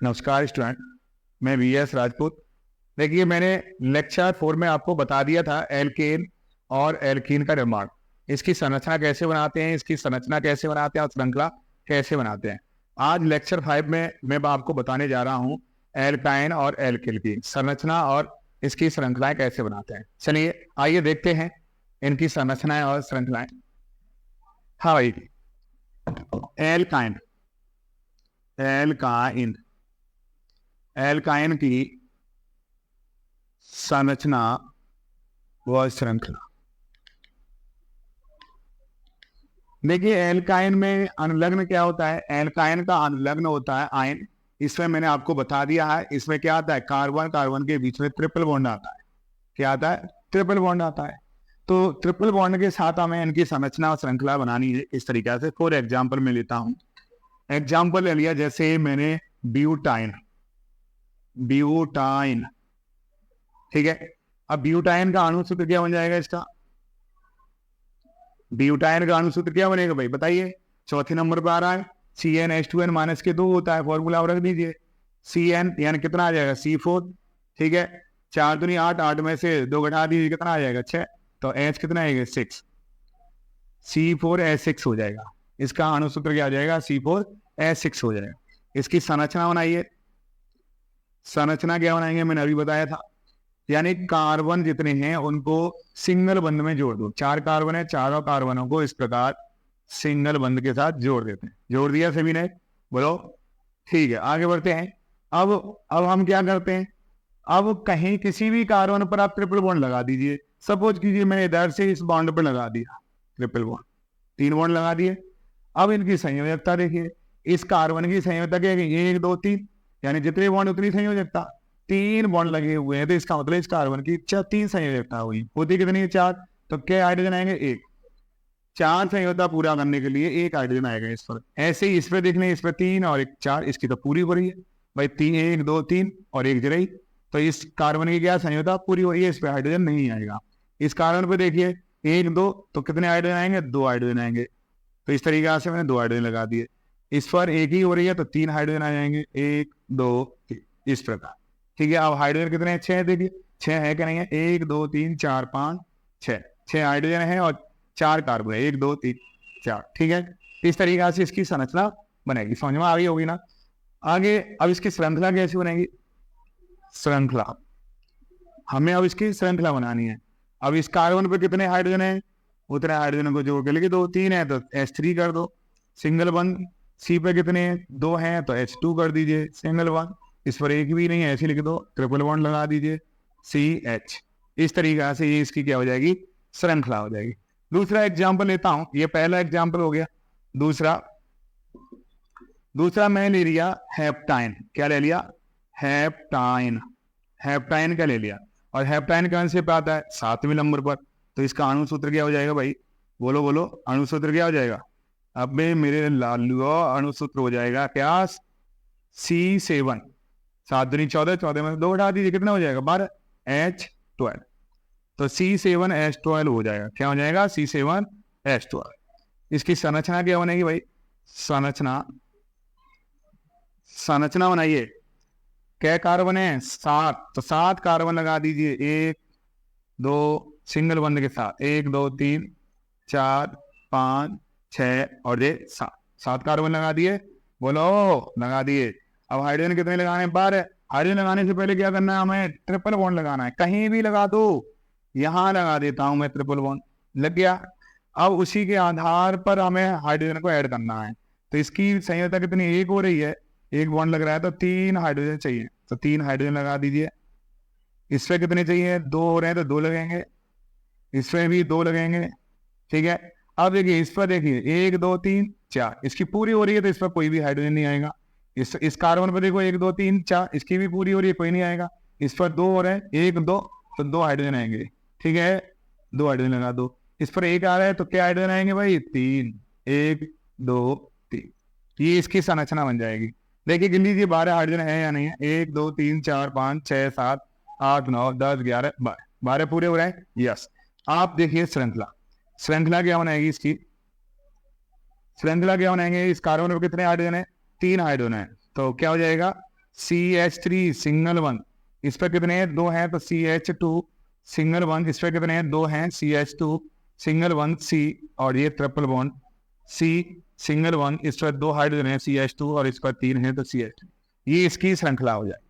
नमस्कार स्टूडेंट, मैं वीएस राजपूत। देखिए, मैंने लेक्चर 4 में आपको बता दिया था एल्केन और एल्कीन का निर्माण, इसकी संरचना कैसे बनाते हैं, इसकी संरचना कैसे बनाते हैं और श्रृंखला कैसे बनाते हैं। आज लेक्चर 5 में मैं आपको बताने जा रहा हूँ एल्काइन और एल्किल की संरचना और इसकी श्रृंखलाएं कैसे बनाते हैं। चलिए आइए देखते हैं इनकी संरचनाएं और श्रृंखलाएं। हाँ भाई, एल्काइन एल्काइन एल्काइन की संरचना व श्रृंखला। देखिए, एल्काइन में अनुलग्न क्या होता है? एल्काइन का अनुलग्न होता है आयन। इसमें मैंने आपको बता दिया है, इसमें क्या आता है? कार्बन कार्बन के बीच में ट्रिपल बॉन्ड आता है। क्या आता है? ट्रिपल बॉन्ड आता है। तो ट्रिपल बॉन्ड के साथ हमें इनकी संरचना और श्रृंखला बनानी है इस तरीके से। फॉर एग्जाम्पल मैं लेता हूं, एग्जाम्पल ले लिया, जैसे मैंने ब्यूटाइन, ठीक है। अब ब्यूटाइन का अणु सूत्र क्या बन जाएगा? इसका ब्यूटाइन का अणु सूत्र क्या बनेगा भाई, बताइए। चौथे नंबर पर आ रहा है CnH2n माइनस के 2 होता है, फॉर्मूला रख दीजिए। Cn यानी कितना आ जाएगा? C4, ठीक है। 4 दूनी 8, 8 में से 2 घटा दीजिए, कितना आ जाएगा? 6। तो H कितना आएगा? 6, C4H6 हो जाएगा। इसका अणु सूत्र क्या आ जाएगा? C4H6 हो जाएगा। इसकी संरचना बनाइए। संरचना क्या बनाएंगे मैंने अभी बताया था, यानी कार्बन जितने हैं उनको सिंगल बंध में जोड़ दो। 4 कार्बन है, चारों कार्बनों को इस प्रकार सिंगल बंध के साथ जोड़ देते हैं। जोड़ दिया सभी ने? बोलो। ठीक है, आगे बढ़ते हैं। अब हम क्या करते हैं, अब कहीं किसी भी कार्बन पर आप ट्रिपल बॉन्ड लगा दीजिए। सपोज कीजिए मैंने इधर से इस बॉन्ड पर लगा दिया ट्रिपल बॉन्ड, 3 बॉन्ड लगा दिए। अब इनकी संयोजकता देखिए, इस कार्बन की संयोजकता क्या है? 1 2 3, यानी जितने बॉन्ड उतनी संयोजकता। 3 बॉन्ड लगे हुए हैं तो इसका मतलब इस कार्बन की 3 संयोजकता हुई। होती कितनी है? 4। तो क्या हाइड्रोजन आएंगे? 1। 4 संयोजकता पूरा करने के लिए 1 हाइड्रोजन आएगा इस पर। ऐसे ही इस पर देख लें, इस पर 3 और 1 4, इसकी तो पूरी हो रही है भाई। 3 1 2 3 और 1 जरा ही, तो इस कार्बन की क्या संयोजकता पूरी हो रही है, इस पर हाइड्रोजन नहीं आएगा। इस कार्बन पर देखिए 1 2, तो कितने हाइड्रोजन आएंगे? 2 हाइड्रोजन आएंगे। तो इस तरीके से मैंने 2 हाइड्रोजन लगा दिए। इस पर 1 ही हो रही है तो 3 हाइड्रोजन आ जाएंगे, 1 2 3, इस प्रकार। ठीक है, अब हाइड्रोजन कितने हैं? 6 है। देखिए 6 है कि नहीं है? 1 2 3 4 5 6, 6 हाइड्रोजन है और 4 कार्बन है। 1 2 3 4, ठीक है। इस तरीके से इसकी संरचना बनेगी। समझ में आ गई होगी ना? आगे अब इसकी श्रृंखला कैसे बनेगी? श्रृंखला हमें अब इसकी श्रृंखला बनानी है। अब इस कार्बन पर कितने हाइड्रोजन है? उतने हाइड्रोजन को जोड़ के लेके 2 3 है तो H3 कर दो, सिंगल बंद। C पे कितने 2 हैं तो H2 कर दीजिए, सिंगल बंद। इस पर एक भी नहीं है, ऐसे लिख दो, ट्रिपल बॉन्ड लगा दीजिए, CH। इस तरीके से ये इसकी क्या हो जाएगी? श्रृंखला हो जाएगी। दूसरा एग्जाम्पल लेता हूं, ये पहला एग्जाम्पल हो गया। दूसरा मैं ले लिया हेप्टाइन। क्या ले लिया? हेप्टाइन का ले लिया। और हेप्टाइन कौन से पे आता है? 7वें नंबर पर। तो इसका अणु सूत्र क्या हो जाएगा भाई? बोलो बोलो, अणु सूत्र क्या हो जाएगा? अब मेरे लालू अणु सूत्र हो जाएगा क्या? C7। 7 दूनी 14, 14 में 2 हटा दीजिए, कितना हो जाएगा? 12, H12। तो C7H12 हो जाएगा। क्या हो जाएगा? C7H12। इसकी संरचना क्या बनेगी भाई? संरचना बनाइए। क्या कार्बन है? 7। तो 7 कार्बन लगा दीजिए, 1 2 सिंगल बंद के साथ, 1 2 3 4 5 6 और ये 7 कार्बन लगा दिए। बोलो, लगा दिए। अब हाइड्रोजन कितने लगाने? 12। हाइड्रोजन लगाने से पहले क्या करना है? हमें ट्रिपल बॉन्ड लगाना है। कहीं भी लगा दो, यहां लगा देता हूं मैं, ट्रिपल बॉन्ड लग गया। अब उसी के आधार पर हमें हाइड्रोजन को ऐड करना है। तो इसकी संयोजकता कितनी? 1 हो रही है, 1 बॉन्ड लग रहा है तो 3 हाइड्रोजन चाहिए, तो 3 हाइड्रोजन लगा दीजिए। इसमें कितने चाहिए? 2 हो रहे हैं तो 2 लगेंगे, इसमें भी 2 लगेंगे, ठीक है। अब देखिए इस पर, देखिए 1 2 3 4, इसकी पूरी हो रही है तो इस पर कोई भी हाइड्रोजन नहीं आएगा। इस कार्बन पर देखो 1 2 3 4, इसकी भी पूरी हो रही है, कोई नहीं आएगा। इस पर 2 हो रहे हैं, 1 2, तो 2 हाइड्रोजन आएंगे, ठीक है। 2 हाइड्रोजन लगा दो। इस पर 1 आ रहा है तो क्या हाइड्रोजन आएंगे भाई? 3, 1 2 3। ये इसकी संरचना बन जाएगी। देखिए गिन लीजिए 12 हाइड्रोजन है या नहीं है? 1 2 3 4 5 6 7 8 9 10 11 12, 12 पूरे हो रहे हैं। यस। आप देखिए श्रृंखला क्या बनाएगी इसकी? श्रृंखला क्या बनाएंगे? इस कार्बन पर कितने हाइड्रोजन है? 3 हाइड्रोजन है। तो क्या हो जाएगा? CH3 सिंगल वन, इस पर कितने हैं? 2 हैं, तो CH2 सिंगल वन, इस पर कितने हैं? 2 हैं, CH2 सिंगल वन C, और ये triple bond C single one, इस पर 2 हाइड्रोजन है CH2 और इस पर 3 है तो CH2। ये इसकी श्रृंखला हो जाए।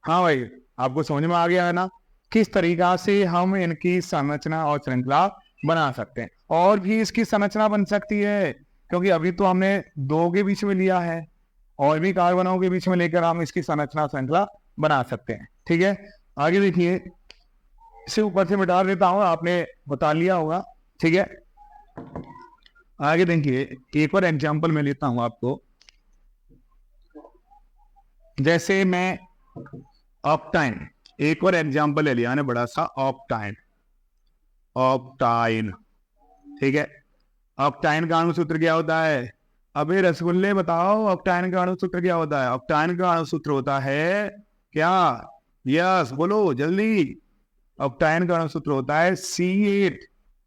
हाँ भाई, आपको समझ में आ गया है ना किस तरीका से हम इनकी संरचना और श्रृंखला बना सकते हैं। और भी इसकी संरचना बन सकती है, क्योंकि अभी तो हमने 2 के बीच में लिया है, और भी कार्बनों के बीच में लेकर हम इसकी संरचना श्रृंखला बना सकते हैं। ठीक है, आगे देखिए, इसे ऊपर से मिटा देता हूं, आपने बता लिया होगा। ठीक है, आगे देखिए, एक और एग्जांपल मैं लेता हूं आपको। जैसे मैं ऑक्टाइन, एक और एग्जांपल ले लिया ना बड़ा सा, ऑक्टाइन। ऑक्टाइन, ठीक है, ऑक्टाइन का अणुसूत्र क्या होता है? अबे रसगुल्ले बताओ, ऑक्टाइन का अणुसूत्र क्या होता है? ऑक्टाइन का अणुसूत्र होता है क्या? यस, बोलो जल्दी। ऑक्टाइन का अणुसूत्र होता है C8,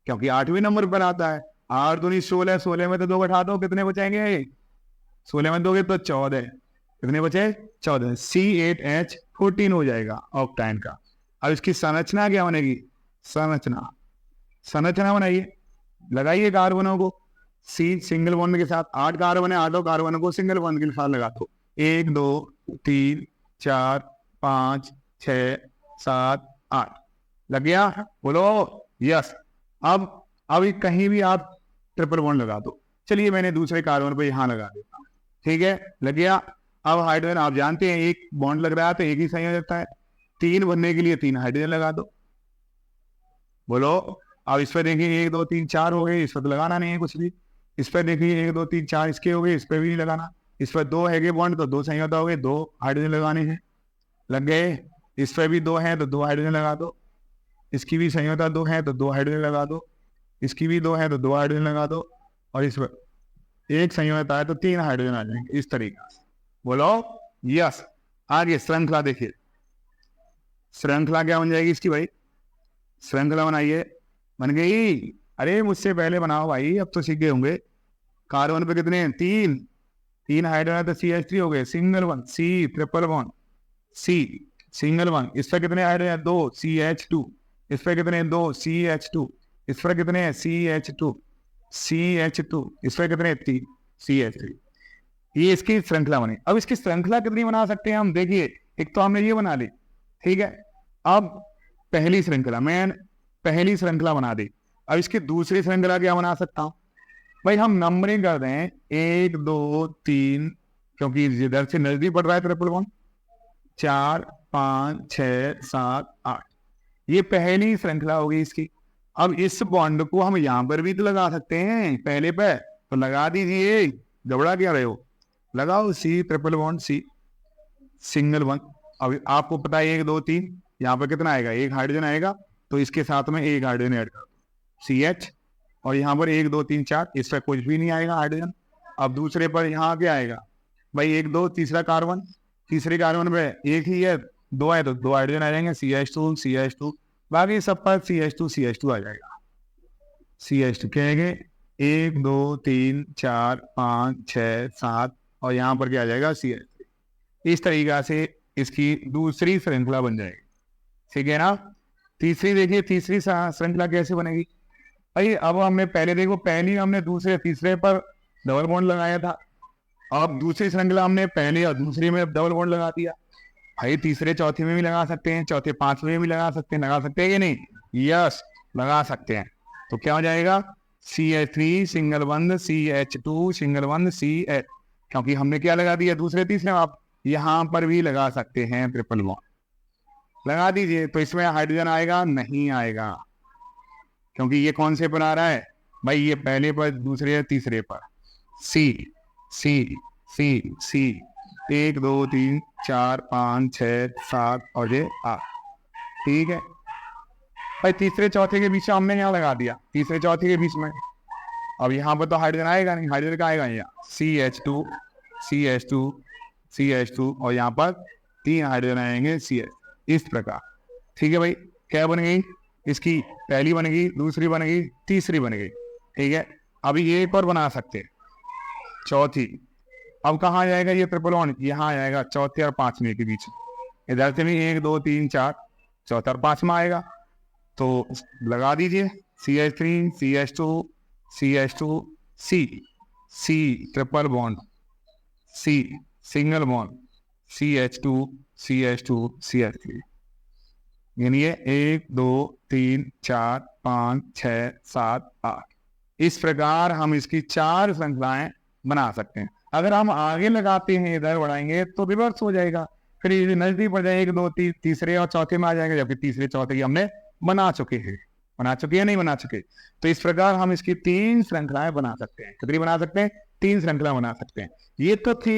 क्योंकि 8वें नंबर पर आता है। 8 दूनी 16, 16 में तो 2 घटा दो, कितने बचेंगे? 16 में 2 तो 14, कितने बचे? 14। C8H14 हो जाएगा ऑक्टाइन का। अब इसकी संरचना क्या बनेगी? संरचना बनाइए, लगाइए कार्बनों को C सिंगल बॉन्ड के साथ। 8 कार्बन है, 8 कार्बनों को सिंगल बॉन्ड के साथ लगा दो। 1 2 3 4 5 6 7 8 लग गया, बोलो यस। अब कहीं भी आप ट्रिपल बॉन्ड लगा दो। चलिए मैंने दूसरे कार्बन पे यहां लगा देता हूं, ठीक है, लग गया। अब हाइड्रोजन आप जानते हैं, एक बॉन्ड लग रहा है तो एक ही सही हो जाता है। 3 बनने के लिए 3 हाइड्रोजन लगा दो, बोलो। अब इस पर देखिए 1 2 3 4 हो गए, इस पर तो लगाना नहीं है कुछ भी। इस पर देखिए 1 2 3 4 इसके हो गए, इस पर भी नहीं लगाना। इस पर 2 है बॉन्ड तो 2 संयोजन हो गए, 2 हाइड्रोजन लगाने हैं, लग गए। इस पर भी 2 है तो 2 हाइड्रोजन लगा दो। इसकी भी संयोजन 2 है तो 2 हाइड्रोजन लगा दो। इसकी भी 2 है तो 2 हाइड्रोजन लगा दो। और इस पर एक संयोजन है तो 3 हाइड्रोजन आ जाएंगे, इस तरीका से, बोलो यस। आगे श्रृंखला देखिए, श्रृंखला क्या बन जाएगी इसकी भाई? श्रृंखला बनाइए, बन गई। अरे मुझसे पहले बनाओ भाई, अब तो सीख गए होंगे। कार्बन पे कितने हैं? 3 हाइड्रोजन तो CH3 हो गए, single one C triple one C single one. इस पर कितने हाइड्रोजन? 2 CH2। इस पर कितने? 2 CH2। इस पर कितने हैं? CH2 CH2। इस पर कितने? 3 CH3। ये इसकी श्रृंखला बनी। अब इसकी श्रृंखला कितनी बना सकते हैं हम? देखिए, एक तो हमने ये बना ली, ठीक है। अब पहली श्रृंखला, मैं पहली श्रृंखला बना दी। अब इसकी दूसरी श्रृंखला क्या बना सकता हूं भाई? हम नंबरिंग कर दें 1 2 3, क्योंकि इधर से नजदीक पड़ रहा है ट्रिपल बॉन्ड। 4 5 6 7 8, ये पहली श्रृंखला होगी इसकी। अब इस बॉन्ड को हम यहां पर भी तो लगा सकते हैं, पहले पे तो लगा दीजिए, घबरा क्या रहे हो? लगाओ C triple bond C single one. अब आपको पता है 1 2 3, यहाँ पर कितना आएगा? 1 हाइड्रोजन आएगा, तो इसके साथ में 1 हाइड्रोजन ऐड कर दो CH। और यहाँ पर 1 2 3 4, इस पर कुछ भी नहीं आएगा हाइड्रोजन। अब दूसरे पर यहाँ क्या आएगा भाई? 1 2, तीसरा कार्बन, तीसरे कार्बन पे 1 ही है, 2 है तो 2 हाइड्रोजन आ जाएंगे, CH2 CH2। बाकी सब पर CH2 आ जाएगा। CH2 क्या आएंगे? 1 2 3 4 5 6 7, और यहाँ पर क्या आ जाएगा? CH3। इस तरीका से इसकी दूसरी श्रृंखला बन जाएगी, ठीक है ना। तीसरी देखिए, तीसरी श्रृंखला कैसे बनेगी भाई? अब हमने पहले देखो, पहली हमने दूसरे तीसरे पर डबल बॉन्ड लगाया था। अब दूसरी श्रृंखला हमने पहले और दूसरी में डबल बॉन्ड लगा दिया। भाई तीसरे चौथे में भी लगा सकते हैं, चौथे पांचवें में भी लगा सकते हैं, लगा सकते हैं कि नहीं? यस, लगा सकते हैं। तो क्या हो जाएगा? CH3 सिंगल बंद CH2 सिंगल बंद CH, क्योंकि हमने क्या लगा दिया दूसरे तीसरे में। आप यहां पर भी लगा सकते हैं ट्रिपल बॉन्ड, लगा दीजिए। तो इसमें हाइड्रोजन आएगा? नहीं आएगा, क्योंकि ये कौन से पर आ रहा है भाई? ये पहले पर, दूसरे या तीसरे पर। C C C C 1 2 3 4 5 6 7 और ये 8, ठीक है भाई। तीसरे चौथे के बीच में हमने यहाँ लगा दिया, तीसरे चौथे के बीच में। अब यहाँ पर तो हाइड्रोजन आएगा नहीं, हाइड्रोजन का आएगा यहाँ CH2 CH2 CH2, और यहाँ पर 3 हाइड्रोजन आएंगे CH, इस प्रकार, ठीक है भाई। क्या बन गई इसकी? पहली बन गई, दूसरी बन गई, तीसरी बन गई, ठीक है। अभी ये एक और बना सकते हैं, चौथी। अब कहाँ जाएगा ये ट्रिपल बॉन्ड, यहाँ आएगा चौथे और पांचवें के बीच, इधर से भी 1 2 3 4, चौथा और पांचवा आएगा, तो लगा दीजिए CH3 CH2 CH2 C, C triple bond, C single bond, CH2 CH2 CH3, यानी ये 1 2 3 4 5 6 7 8, इस प्रकार हम इसकी 4 श्रृंखलाएं बना सकते हैं। अगर हम आगे लगाते हैं, इधर बढ़ाएंगे तो रिवर्स हो जाएगा, फिर ये नजदीक पड़ जाएगा 1 2 3, तीसरे और चौथे में आ जाएगा, जबकि तीसरे चौथे की हमने बना चुके हैं, बना चुके हैं नहीं बना चुके। तो इस प्रकार हम इसकी 3 श्रृंखलाएं बना सकते हैं। कितनी बना सकते हैं? 3 श्रृंखला बना सकते हैं। ये तो थी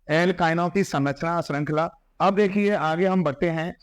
एल्काइनों की संरचना श्रृंखला। अब देखिए आगे हम बढ़ते हैं